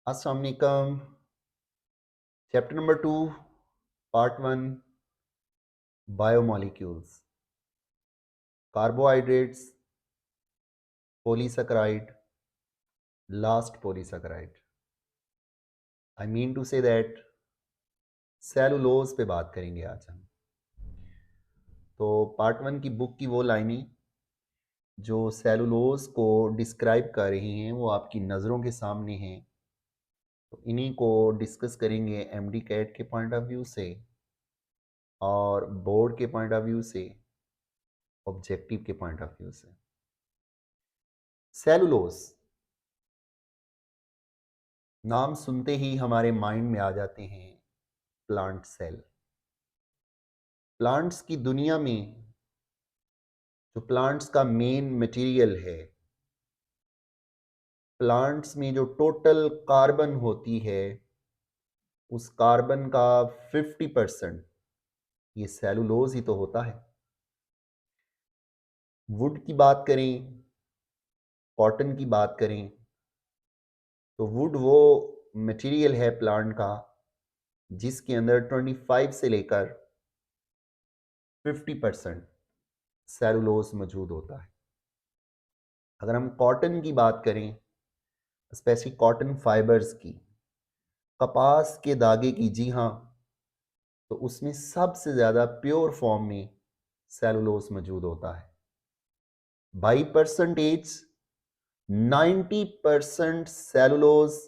अस्सलाम वालेकुम। Chapter number 2 part 1 biomolecules, carbohydrates, polysaccharide, last polysaccharide. I mean to say that cellulose पे बात करेंगे आज हम। तो पार्ट 1 की बुक की वो लाइनें जो सेलुलोज को डिस्क्राइब कर रही हैं वो आपकी नज़रों के सामने हैं। तो इन्हीं को डिस्कस करेंगे एमडी कैट के पॉइंट ऑफ व्यू से और बोर्ड के पॉइंट ऑफ व्यू से, ऑब्जेक्टिव के पॉइंट ऑफ व्यू से। सेलुलोज नाम सुनते ही हमारे माइंड में आ जाते हैं प्लांट सेल। प्लांट्स की दुनिया में जो प्लांट्स का मेन मटेरियल है, प्लांट्स में जो टोटल कार्बन होती है उस कार्बन का 50% ये सेलुलोज ही तो होता है। वुड की बात करें, कॉटन की बात करें तो वुड वो मटेरियल है प्लांट का जिसके अंदर 25 से लेकर 50% सेलुलोज मौजूद होता है। अगर हम कॉटन की बात करें, स्पेशली कॉटन फाइबर्स की, कपास के धागे की, जी हाँ, तो उसमें सबसे ज़्यादा प्योर फॉर्म में सेलुलोज मौजूद होता है। बाई परसेंटेज 90% सेलुलोज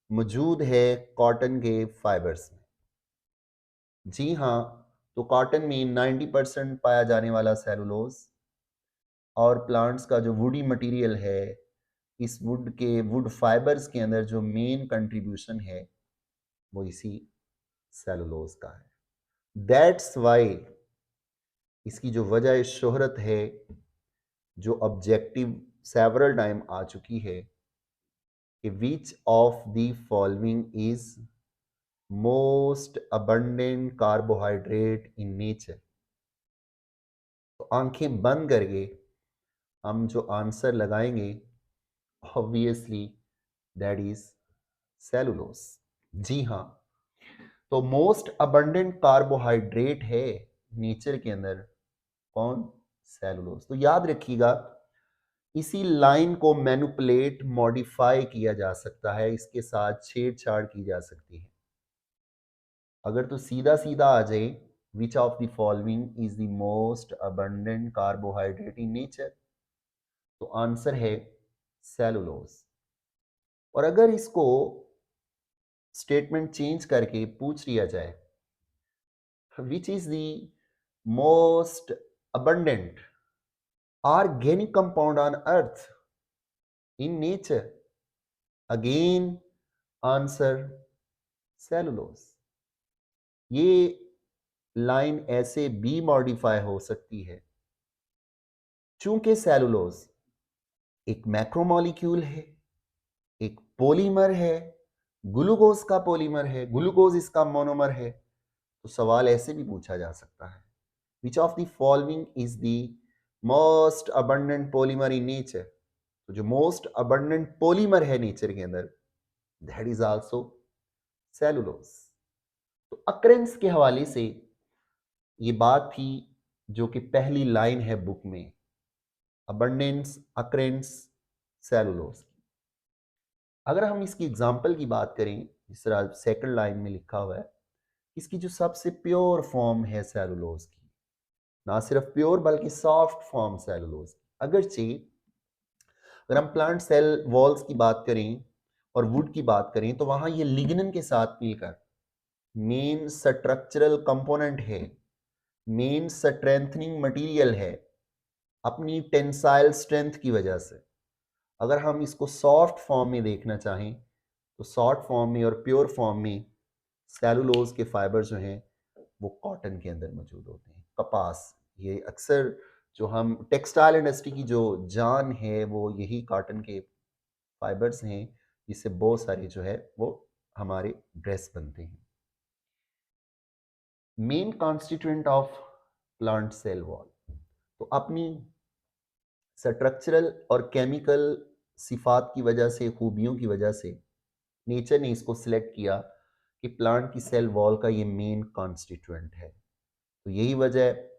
मौजूद है कॉटन के फाइबर्स में। जी हाँ, तो कॉटन में 90% पाया जाने वाला सेलुलोज और प्लांट्स का जो वुडी मटेरियल है, इस वुड फाइबर्स के अंदर जो मेन कंट्रीब्यूशन है वो इसी सेलुलोज का है। दैट्स वाई इसकी जो वजह शोहरत है, जो ऑब्जेक्टिव सेवरल टाइम आ चुकी है कि which of the following is most abundant carbohydrate in nature. तो आंखें बंद करके हम जो आंसर लगाएंगे, ऑब्वियसली दैट इज सेलुलोज। जी हाँ, तो मोस्ट अबंडेंट कार्बोहाइड्रेट है नेचर के अंदर कौन? सेलुलोज। तो याद रखिएगा, इसी लाइन को मैनिपुलेट मॉडिफाई किया जा सकता है, इसके साथ छेड़छाड़ की जा सकती है। अगर तो सीधा सीधा आ जाए which of the following is the most abundant carbohydrate in nature, तो आंसर है सेलुलोज। और अगर इसको स्टेटमेंट चेंज करके पूछ लिया जाए which is the most abundant organic compound on earth in nature, again answer cellulose। ये लाइन ऐसे भी मॉडिफाई हो सकती है, चूंकि सेलुलोज एक मैक्रोमोलिक्यूल है, एक पॉलीमर है, ग्लूकोज का पॉलीमर है, ग्लूकोज इसका मोनोमर है। तो सवाल ऐसे भी पूछा जा सकता है which of the following is the most abundant polymer in nature. तो जो मोस्ट अबंडेंट पॉलीमर है नेचर के अंदर, दैट इज आल्सो सेलुलोज। तो अक्रेंस के हवाले से ये बात थी जो कि पहली लाइन है बुक में, अबंडेंस, अक्रेंस, सेलुलोज। अगर हम इसकी एग्जांपल की बात करें, जिस तरह सेकंड लाइन में लिखा हुआ है, इसकी जो सबसे प्योर फॉर्म है सेलुलोज की, ना सिर्फ प्योर बल्कि सॉफ्ट फॉर्म सेलुलोज की। अगरचे अगर हम प्लांट सेल वॉल्स की बात करें और वुड की बात करें तो वहां ये लिग्निन के साथ मिलकर मेन स्ट्रक्चरल कंपोनेंट है, मेन स्ट्रेंथनिंग मटेरियल है अपनी टेंसाइल स्ट्रेंथ की वजह से। अगर हम इसको सॉफ्ट फॉर्म में देखना चाहें तो सॉफ्ट फॉर्म में और प्योर फॉर्म में सेलुलोज के फाइबर जो हैं वो कॉटन के अंदर मौजूद होते हैं, कपास। ये अक्सर जो हम टेक्सटाइल इंडस्ट्री की जो जान है वो यही कॉटन के फाइबर्स हैं, जिससे बहुत सारे जो है वो हमारे ड्रेस बनते हैं। Main constituent of plant cell wall, तो अपनी स्ट्रक्चरल और केमिकल सिफात की वजह से, खूबियों की वजह से नेचर ने इसको सिलेक्ट किया कि प्लांट की सेल वॉल का ये मेन कॉन्स्टिट्यूएंट है। तो यही वजह है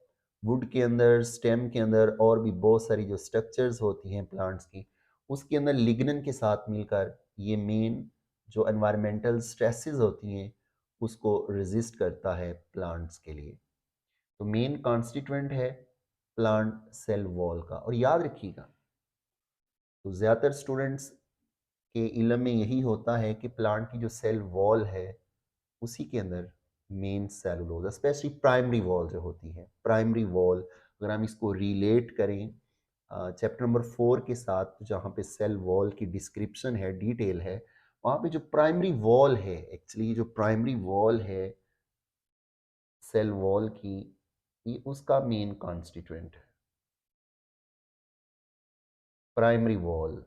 वुड के अंदर, स्टेम के अंदर और भी बहुत सारी जो स्ट्रक्चर्स होती हैं प्लांट्स की, उसके अंदर लिग्नन के साथ मिलकर ये मेन जो एनवायरमेंटल स्ट्रेसेस होती हैं उसको रेजिस्ट करता है प्लांट्स के लिए। तो मेन कॉन्स्टिट्यूएंट है प्लांट सेल वॉल का। और याद रखिएगा, तो ज़्यादातर स्टूडेंट्स के इल्म में यही होता है कि प्लांट की जो सेल वॉल है उसी के अंदर main cellulose, specially primary wall जो होती है, प्राइमरी वॉल अगर हम इसको रिलेट करें चैप्टर नंबर 4 के साथ, तो जहाँ पे सेल वॉल की डिस्क्रिप्शन है, डिटेल है, वहाँ पे जो प्राइमरी वॉल है, एक्चुअली जो प्राइमरी वॉल है सेल वॉल की, ये उसका मेन कॉन्स्टिट्यूएंट है प्राइमरी वॉल।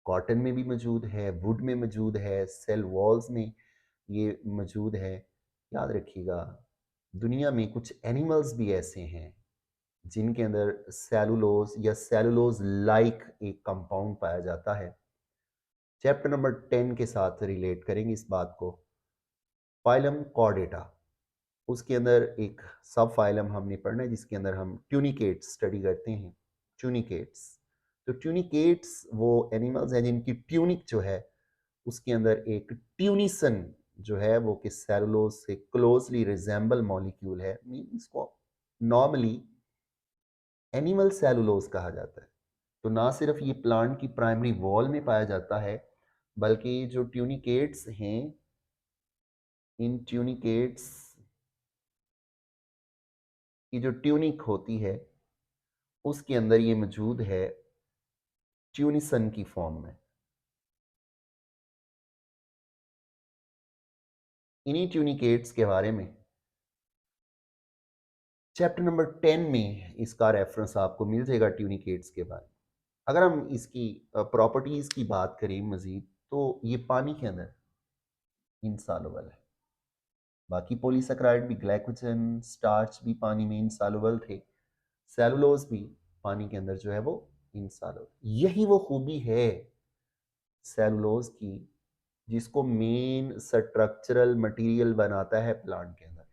कॉटन में भी मौजूद है, वुड में मौजूद है, सेल वॉल्स में ये मौजूद है। याद रखिएगा, दुनिया में कुछ एनिमल्स भी ऐसे हैं जिनके अंदर सेलुलोज या सेलुलोज लाइक एक कंपाउंड पाया जाता है। चैप्टर नंबर 10 के साथ रिलेट करेंगे इस बात को। फाइलम कॉर्डेटा, उसके अंदर एक सब फाइलम हमने पढ़ना है जिसके अंदर हम ट्यूनिकेट्स स्टडी करते हैं। ट्यूनिकेट्स, तो ट्यूनिकेट्स वो एनिमल्स हैं जिनकी ट्यूनिक जो है उसके अंदर एक ट्यूनिसन जो है वो कि सेलुलोज से क्लोजली रिजेंबल मॉलिक्यूल है, मीन्स को नॉर्मली एनिमल सेलुलोज कहा जाता है। तो ना सिर्फ ये प्लांट की प्राइमरी वॉल में पाया जाता है, बल्कि जो ट्यूनिकेट्स हैं, इन ट्यूनिकेट्स की जो ट्यूनिक होती है उसके अंदर ये मौजूद है ट्यूनिसन की फॉर्म में। इन्हीं ट्यूनिकेट्स के बारे में चैप्टर नंबर 10 में इसका रेफरेंस आपको मिल जाएगा ट्यूनिकेट्स के बारे में। अगर हम इसकी प्रॉपर्टीज़ की बात करें मज़ीद, तो ये पानी के अंदर इंसॉल्युबल है। बाकी पॉलीसेकेराइड भी, ग्लाइकोजन, स्टार्च भी पानी में इंसॉल्युबल थे, सेलुलोज भी पानी के अंदर जो है वो इंसॉल्युबल। यही वो खूबी है सेलुलोज की जिसको मेन स्ट्रक्चरल मटेरियल बनाता है प्लांट के अंदर।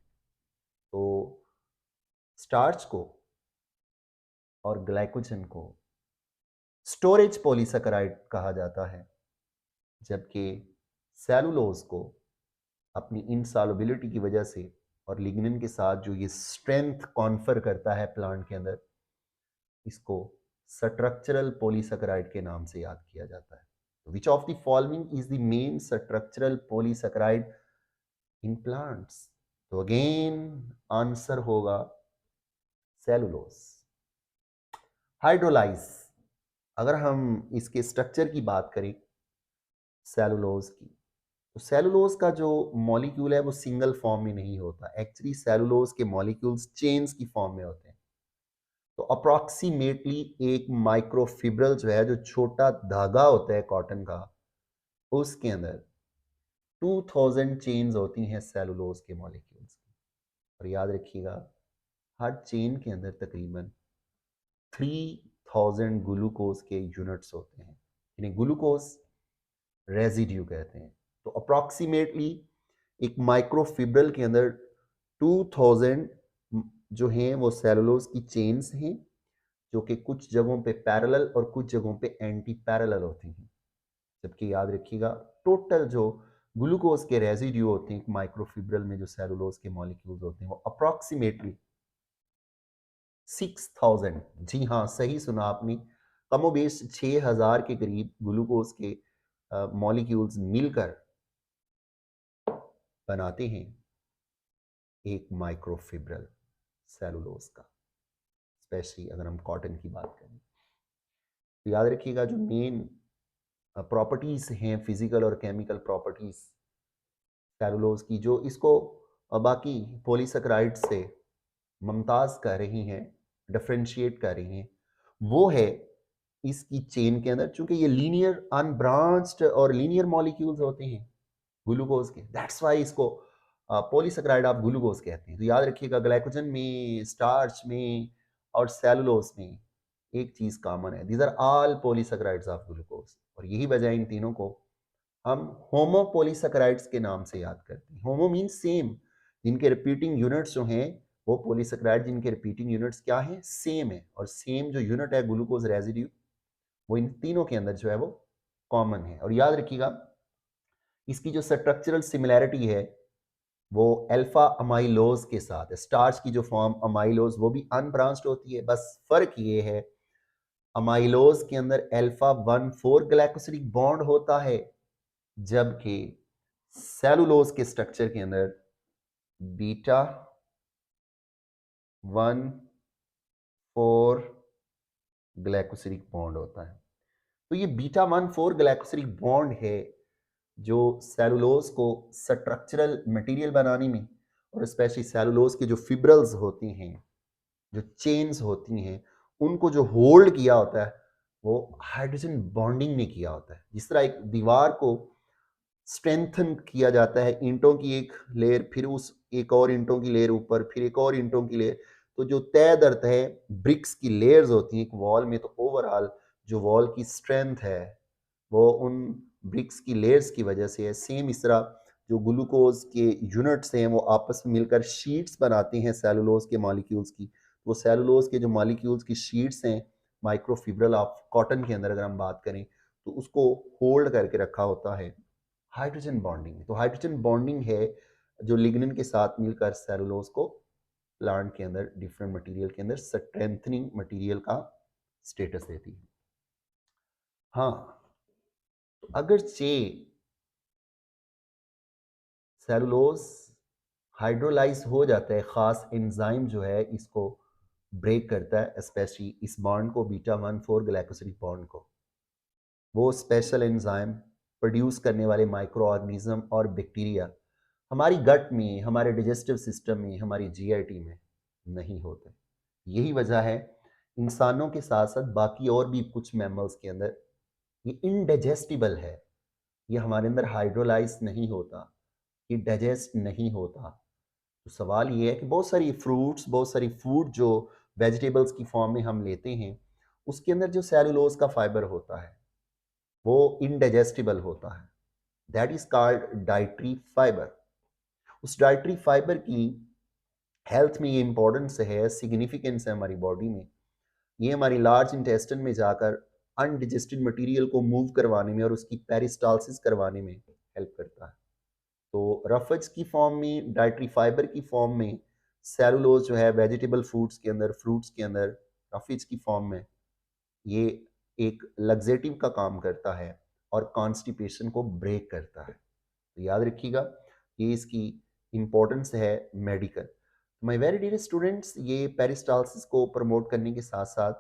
तो स्टार्च को और ग्लाइकोजन को स्टोरेज पॉलीसेकेराइड कहा जाता है, जबकि सेलुलोज को अपनी इंसॉल्युबिलिटी की वजह से और लिग्निन के साथ जो ये स्ट्रेंथ कॉन्फर करता है प्लांट के अंदर, इसको स्ट्रक्चरल पॉलीसेकेराइड के नाम से याद किया जाता है। Which of the following is the main structural polysaccharide in plants? तो अगेन आंसर होगा सेलुलोज। हाइड्रोलाइज, अगर हम इसके स्ट्रक्चर की बात करें सेलुलोज की, तो सेलुलोज का जो मॉलिक्यूल है वो सिंगल फॉर्म में नहीं होता। एक्चुअली सेलुलोज के मॉलिक्यूल्स चेन्स की फॉर्म में होते हैं। तो अप्रॉक्सीमेटली एक माइक्रोफिब्रल जो है, जो छोटा धागा होता है कॉटन का, उसके अंदर 2000 चेन्स होती हैं सेलुलोज के मॉलिक्यूल्स की। और याद रखिएगा, हर चेन के अंदर तकरीबन 3000 ग्लूकोज के यूनिट्स होते हैं, इन्हें ग्लूकोज रेजिड्यू कहते हैं। तो अप्रॉक्सीमेटली एक माइक्रोफिब्रल के अंदर 2000 जो हैं वो सेलुलोज की चेन्स हैं, जो कि कुछ जगहों पे पैरेलल और कुछ जगहों पे एंटी पैरेलल होती हैं। जबकि याद रखिएगा, टोटल जो ग्लूकोज के रेजिड्यू होते हैं माइक्रोफिब्रल में, जो सेलुलोज के मॉलिक्यूल्स होते हैं, वो अप्रॉक्सीमेटली 6000, जी हाँ सही सुना आपने, कमोबेश 6000 के करीब ग्लूकोज के मॉलिक्यूल्स मिलकर बनाते हैं एक माइक्रोफिब्रल सेलुलोज का। स्पेशली अगर हम कॉटन की बात करें, तो याद रखिएगा जो मेन प्रॉपर्टीज हैं, फिजिकल और केमिकल प्रॉपर्टीज सेलुलोज की, जो इसको बाकी पॉलीसेकेराइड से मुमताज कर रही हैं, डिफरेंशिएट कर रही हैं, वो है इसकी चेन के अंदर, चूंकि ये लीनियर अनब्रांच्ड और लीनियर मॉलिक्यूल्स होते हैं ग्लूकोज के, दैट्स वाई इसको पॉलीसेकेराइड ऑफ ग्लूकोज कहते हैं। तो याद रखिएगा, ग्लाइकोजन में, स्टार्च में और सेलुलोज में एक चीज कॉमन है, these are all polysaccharides of glucose, और यही वजह है इन तीनों को हम होमोपोलीसैकेराइड्स के नाम से याद करते हैं। होमो मीन सेम, जिनके रिपीटिंग यूनिट्स जो हैं वो पॉलीसैकेराइड, जिनके रिपीटिंग यूनिट्स क्या हैं, सेम है, और सेम जो यूनिट है ग्लूकोज रेजिड्यू, वो इन तीनों के अंदर जो है वो कॉमन है। और याद रखिएगा इसकी जो स्ट्रक्चरल सिमिलैरिटी है वो अल्फा अमाइलोज के साथ है। स्टार्च की जो फॉर्म अमाइलोज वो भी अनब्रांच्ड होती है, बस फर्क ये है अमाइलोज के अंदर अल्फा 1,4 ग्लाइकोसिलिक बॉन्ड होता है, जबकि सेलुलोज के स्ट्रक्चर के अंदर बीटा 1,4 ग्लाइकोसिलिक बॉन्ड होता है। तो ये बीटा 1,4 ग्लाइकोसिलिक बॉन्ड है जो सेलुलोज को स्ट्रक्चरल मटेरियल बनाने में, और स्पेशली सेलुलोज के जो फिब्रल्स होती हैं, जो चेन्स होती हैं, उनको जो होल्ड किया होता है वो हाइड्रोजन बॉन्डिंग ने किया होता है। जिस तरह एक दीवार को स्ट्रेंथन किया जाता है, ईंटों की एक लेयर, फिर उस एक और ईंटों की लेयर ऊपर, फिर एक और ईंटों की लेयर, तो जो तय दर तय ब्रिक्स की लेयर्स होती हैं एक वॉल में, तो ओवरऑल जो वॉल की स्ट्रेंथ है वो उन ब्रिक्स की लेयर्स की वजह से है। सेम इस तरह जो ग्लूकोज के यूनिट्स हैं वो आपस में मिलकर शीट्स बनाते हैं सेलुलोज के मॉलिक्यूल्स की। वो सेलुलोज के जो मॉलिक्यूल्स की शीट्स हैं माइक्रोफिब्रल ऑफ कॉटन के अंदर अगर हम बात करें, तो उसको होल्ड करके रखा होता है हाइड्रोजन बॉन्डिंग। तो हाइड्रोजन बॉन्डिंग है जो लिग्निन के साथ मिलकर सेलुलोज को प्लांट के अंदर डिफरेंट मटेरियल के अंदर स्ट्रेंथनिंग मटेरियल का स्टेटस देती है। हाँ, तो अगर सेलुलोज हाइड्रोलाइज हो जाता है, खास एंजाइम जो है इसको ब्रेक करता है, स्पेशली इस बॉन्ड को, बीटा 1,4 ग्लाइकोसिलिक बॉन्ड को। वो स्पेशल एंजाइम प्रोड्यूस करने वाले माइक्रो ऑर्गेनिज्म और बैक्टीरिया हमारी गट में, हमारे डाइजेस्टिव सिस्टम में, हमारी जीआईटी में नहीं होते। यही वजह है इंसानों के साथ साथ बाकी और भी कुछ मैमल्स के अंदर ये इनडाइजेस्टिबल है, ये हमारे अंदर हाइड्रोलाइज नहीं होता, ये डाइजेस्ट नहीं होता। तो सवाल ये है कि बहुत सारी फ्रूट्स, बहुत सारी फूड जो वेजिटेबल्स की फॉर्म में हम लेते हैं, उसके अंदर जो सेलुलोज का फाइबर होता है वो इनडाइजेस्टिबल होता है, that is called dietary fibre. उस डाइटरी फाइबर की हेल्थ में ये इंपॉर्टेंस है, सिग्निफिकेंस है हमारी बॉडी में। ये हमारी लार्ज इंटेस्टाइन में जाकर अनडिजेस्टेड मटेरियल को मूव करवाने में और उसकी पेरिस्टालसिस करवाने में हेल्प करता है। तो रफज की फॉर्म में, डाइटरी फाइबर की फॉर्म में सेलुलोज जो है वेजिटेबल फूड्स के अंदर, फ्रूट्स के अंदर रफज की फॉर्म में ये एक लग्जेटिव का काम करता है और कॉन्स्टिपेशन को ब्रेक करता है। तो याद रखिएगा ये इसकी इंपॉर्टेंस है medical. My very dear students, ये पेरिस्टालसिस को प्रमोट करने के साथ साथ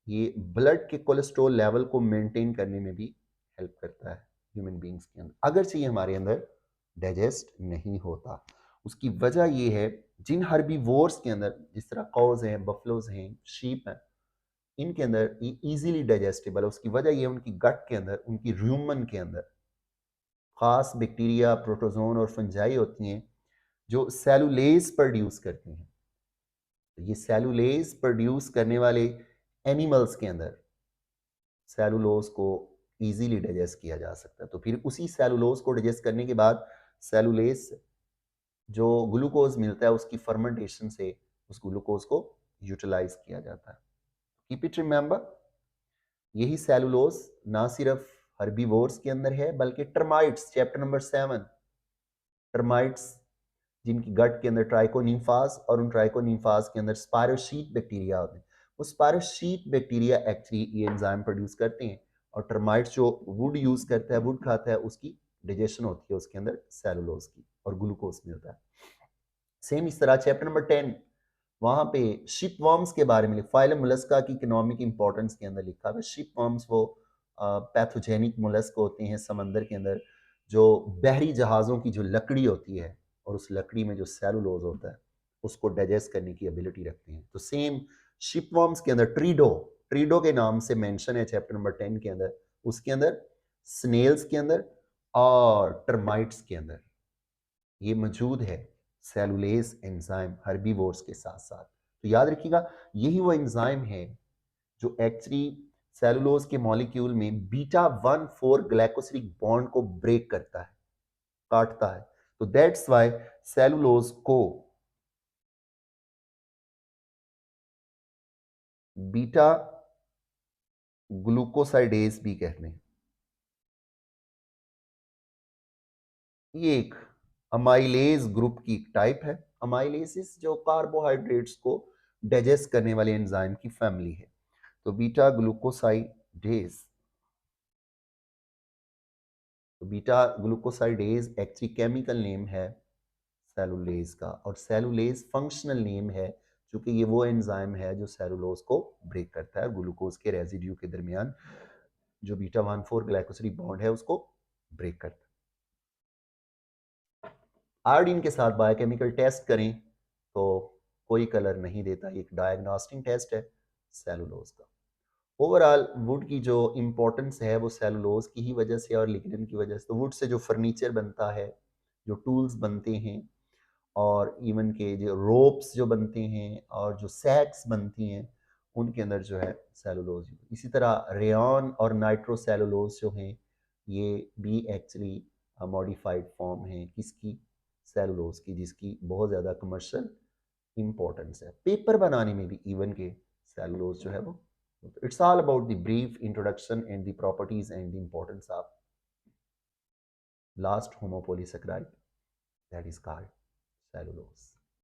ये ब्लड के कोलेस्ट्रॉल लेवल को मेंटेन करने में भी हेल्प करता है ह्यूमन बींग्स के अंदर, अगर से ये हमारे अंदर डाइजेस्ट नहीं होता। उसकी वजह ये है जिन हर्बीवोर्स के अंदर, जिस तरह कॉज हैं, बफलोज हैं, शीप हैं, इनके अंदर ये इजीली डाइजेस्टेबल है। उसकी वजह ये है उनकी गट के अंदर, उनकी रूमन के अंदर खास बैक्टीरिया, प्रोटोजोन और फंजाई होती हैं जो सेलुलेज प्रोड्यूस करती हैं। तो ये सेलुलेज प्रोड्यूस करने वाले एनिमल्स के अंदर सेलुलोज को इजीली डाइजेस्ट किया जा सकता है। तो फिर उसी सेलुलोज को डाइजेस्ट करने के बाद सेलुलेज जो ग्लूकोज मिलता है उसकी फर्मेंटेशन से उस ग्लूकोज को यूटिलाइज किया जाता है। कीप इट रिमेंबर, यही सेलुलोज ना सिर्फ हर्बीवोर्स के अंदर है बल्कि टर्माइट्स, चैप्टर नंबर 7, टर्माइट्स जिनकी गट के अंदर ट्राइकोनिम्फास और उन ट्राइकोनिम्फास के अंदर स्पायरोशीट बैक्टीरिया होते हैं, वो स्पायरोशीट बैक्टीरिया एक्चुअली ये एंजाइम प्रोड्यूस करते हैं। और टर्माइट्स जो वुड यूज करता है, वुड खाता है, उसकी डाइजेशन होती है उसके अंदर सेलुलोज की और ग्लूकोज मिलता है। सेम इस तरह चैप्टर नंबर 10 वहां पे शिप वर्म्स के बारे में, फाइलम मोलस्का की इकोनॉमिक इंपॉर्टेंस के अंदर लिखा है। शिप वर्म्स वो पैथोजेनिक मोलस्क होते हैं समंदर के अंदर, जो बहरी जहाज़ों की जो लकड़ी होती है और उस लकड़ी में जो सेलुलोज होता है उसको डाइजेस्ट करने की एबिलिटी रखते हैं। तो सेम शिप वर्म्स के अंदर ट्रीडो, ट्रीडो के नाम से मेंशन है चैप्टर नंबर 10 के अंदर, उसके अंदर स्नेल्स के अंदर और टर्माइट्स के अंदर ये मौजूद है सेलुलेज एंजाइम हर्बीवोर्स के साथ साथ। तो याद रखिएगा यही वो एंजाइम है जो एक्चुअली सेलुलोज के मॉलिक्यूल में बीटा 1,4 ग्लाइकोसिलिक बॉन्ड को ब्रेक करता है, काटता है। तो दैट्स वाई सेलुलोज को बीटा ग्लूकोसाइडेज भी कहते हैं। ये एक अमाइलेज ग्रुप की टाइप है। अमाइलेसिस जो कार्बोहाइड्रेट्स को डाइजेस्ट करने वाले एंजाइम की फैमिली है। तो बीटा ग्लूकोसाइडेज, तो beta glucosidase actually chemical name है सेलुलेज का, और सेलुलेज फंक्शनल नेम है क्योंकि ये वो एंजाइम है जो सेलुलोज को ब्रेक करता है, ग्लूकोज के रेजिड्यू के दरमियान जो बीटा 1,4 ग्लाइकोसिलिक बॉन्ड है उसको ब्रेक करता है। आयोडीन के साथ बायोकेमिकल टेस्ट करें तो कोई कलर नहीं देता, एक डायग्नोस्टिक टेस्ट है सेलुलोज का। ओवरऑल वुड की जो इंपॉर्टेंस है वो सेलुलोज की ही वजह से और लिग्निन की वजह से। तो वुड से जो फर्नीचर बनता है, जो टूल्स बनते हैं, और इवन के जो रोप्स जो बनते हैं और जो सैक्स बनती हैं, उनके अंदर जो है सेलुलोज। इसी तरह रेयन और नाइट्रोसेलुलोज जो हैं ये भी एक्चुअली मॉडिफाइड फॉर्म है किसकी, सेलुलोज की, जिसकी बहुत ज़्यादा कमर्शियल इंपॉर्टेंस है। पेपर बनाने में भी इवन के सेलुलोज जो है वो, it's all about the brief introduction and the properties and the importance of last homopolysaccharide, that is called cellulose.